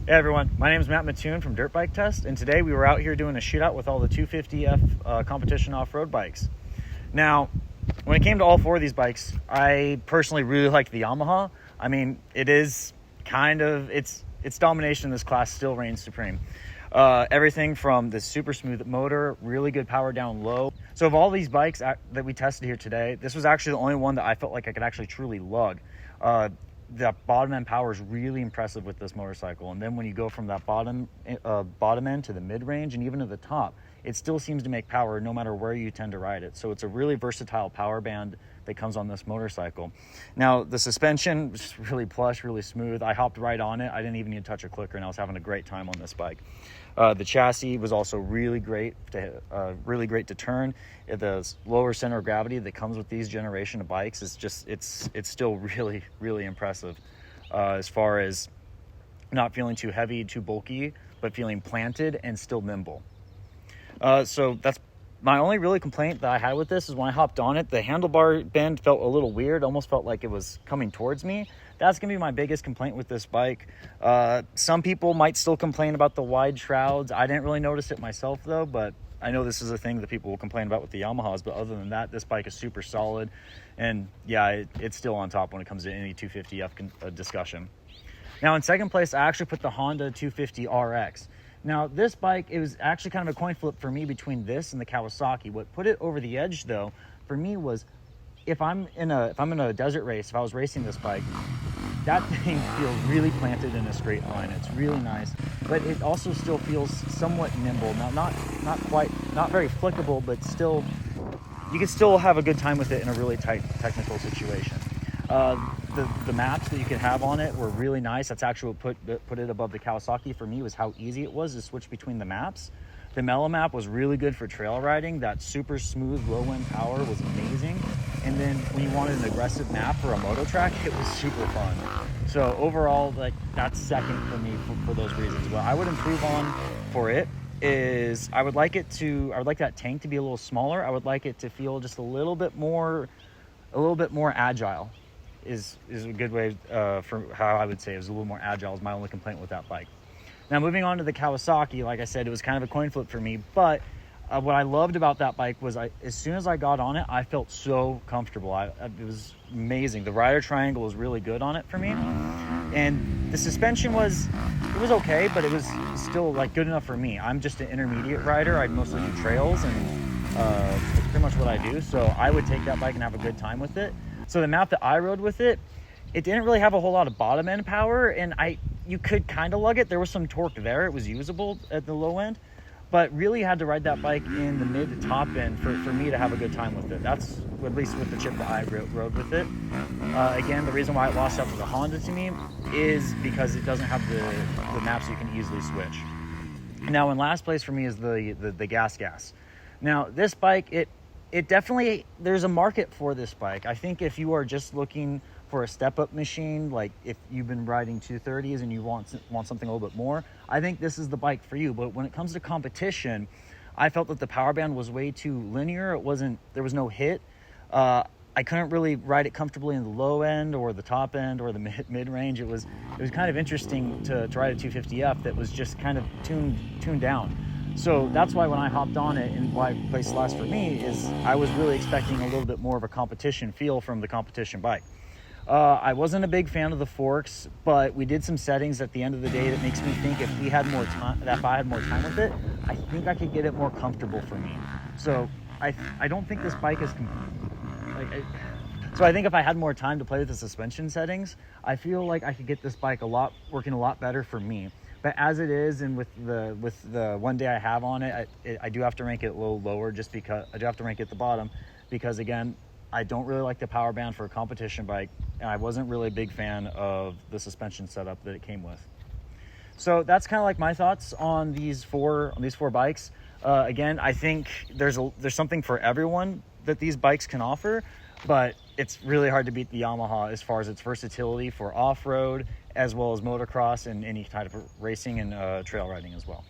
Hey everyone, my name is Mattoon from Dirt Bike Test, and today we were out here doing a shootout with all the 250F competition off-road bikes. Now, when it came to all four of these bikes, I personally really liked the Yamaha. I mean, it is kind of, its domination in this class still reigns supreme. Everything from the super smooth motor, really good power down low. So of all these bikes that we tested here today, this was actually the only one that I felt like I could actually truly lug. The bottom end power is really impressive with this motorcycle, and then when you go from that bottom end to the mid range and even to the top, it still seems to make power no matter where you tend to ride it. So it's a really versatile power band that comes on this motorcycle. Now the suspension was really plush, really smooth. I hopped right on it. I didn't even need to touch a clicker, and I was having a great time on this bike. The chassis was also really great to turn. The lower center of gravity that comes with these generation of bikes is just, it's still really, really impressive as far as not feeling too heavy, too bulky, but feeling planted and still nimble. So that's my only really complaint that I had with this is when I hopped on it, the handlebar bend felt a little weird, almost felt like it was coming towards me. That's going to be my biggest complaint with this bike. Some people might still complain about the wide shrouds. I didn't really notice it myself though, but I know this is a thing that people will complain about with the Yamahas, but other than that, this bike is super solid. And yeah, it's still on top when it comes to any 250F discussion. Now in second place, I actually put the Honda 250RX. Now this bike, it was actually kind of a coin flip for me between this and the Kawasaki. What put it over the edge though, for me was if I'm in a desert race, if I was racing this bike, that thing feels really planted in a straight line. It's really nice, but it also still feels somewhat nimble. Now, not very flickable, but still, you can still have a good time with it in a really tight technical situation. The maps that you could have on it were really nice. That's actually what put it above the Kawasaki for me, was how easy it was to switch between the maps. The Mellow map was really good for trail riding. That super smooth low end power was amazing. And then when you wanted an aggressive map for a moto track, it was super fun. So overall, like, that's second for me for those reasons. What I would improve on for it is I would like that tank to be a little smaller. I would like it to feel just a little bit more agile. Is a good way for how I would say it was a little more agile is my only complaint with that bike. Now moving on to the Kawasaki, like I said, it was kind of a coin flip for me, but what I loved about that bike was as soon as I got on it, I felt so comfortable. It was amazing. The rider triangle was really good on it for me, and the suspension was okay, but it was still like good enough for me. I'm just an intermediate rider. I mostly do trails, and that's pretty much what I do. So I would take that bike and have a good time with it. So the map that I rode with it didn't really have a whole lot of bottom end power, and you could kind of lug it. There was some torque there. It was usable at the low end, but really had to ride that bike in the mid to top end for me to have a good time with it. That's at least with the chip that I rode with it. Again, the reason why it lost out to the Honda to me is because it doesn't have the maps you can easily switch. Now in last place for me is the GasGas. Now this bike, it definitely, there's a market for this bike. I think if you are just looking for a step-up machine, like if you've been riding 230s and you want something a little bit more, I think this is the bike for you. But when it comes to competition, I felt that the power band was way too linear. There was no hit. I couldn't really ride it comfortably in the low end or the top end or the mid range. It was kind of interesting to ride a 250F that was just kind of tuned down. So that's why when I hopped on it, and why it placed last for me, is I was really expecting a little bit more of a competition feel from the competition bike. I wasn't a big fan of the forks, but we did some settings at the end of the day that makes me think if I had more time with it, I think I could get it more comfortable for me. So I don't think this bike is so I think if I had more time to play with the suspension settings, I feel like I could get this bike working a lot better for me. But as it is, and with the one day I have on it, I do have to rank it a little lower, just because I do have to rank it at the bottom, because again, I don't really like the power band for a competition bike, and I wasn't really a big fan of the suspension setup that it came with. So that's kind of like my thoughts on these four bikes. Again, I think there's something for everyone that these bikes can offer, but it's really hard to beat the Yamaha as far as its versatility for off-road, as well as motocross and any type of racing and trail riding as well.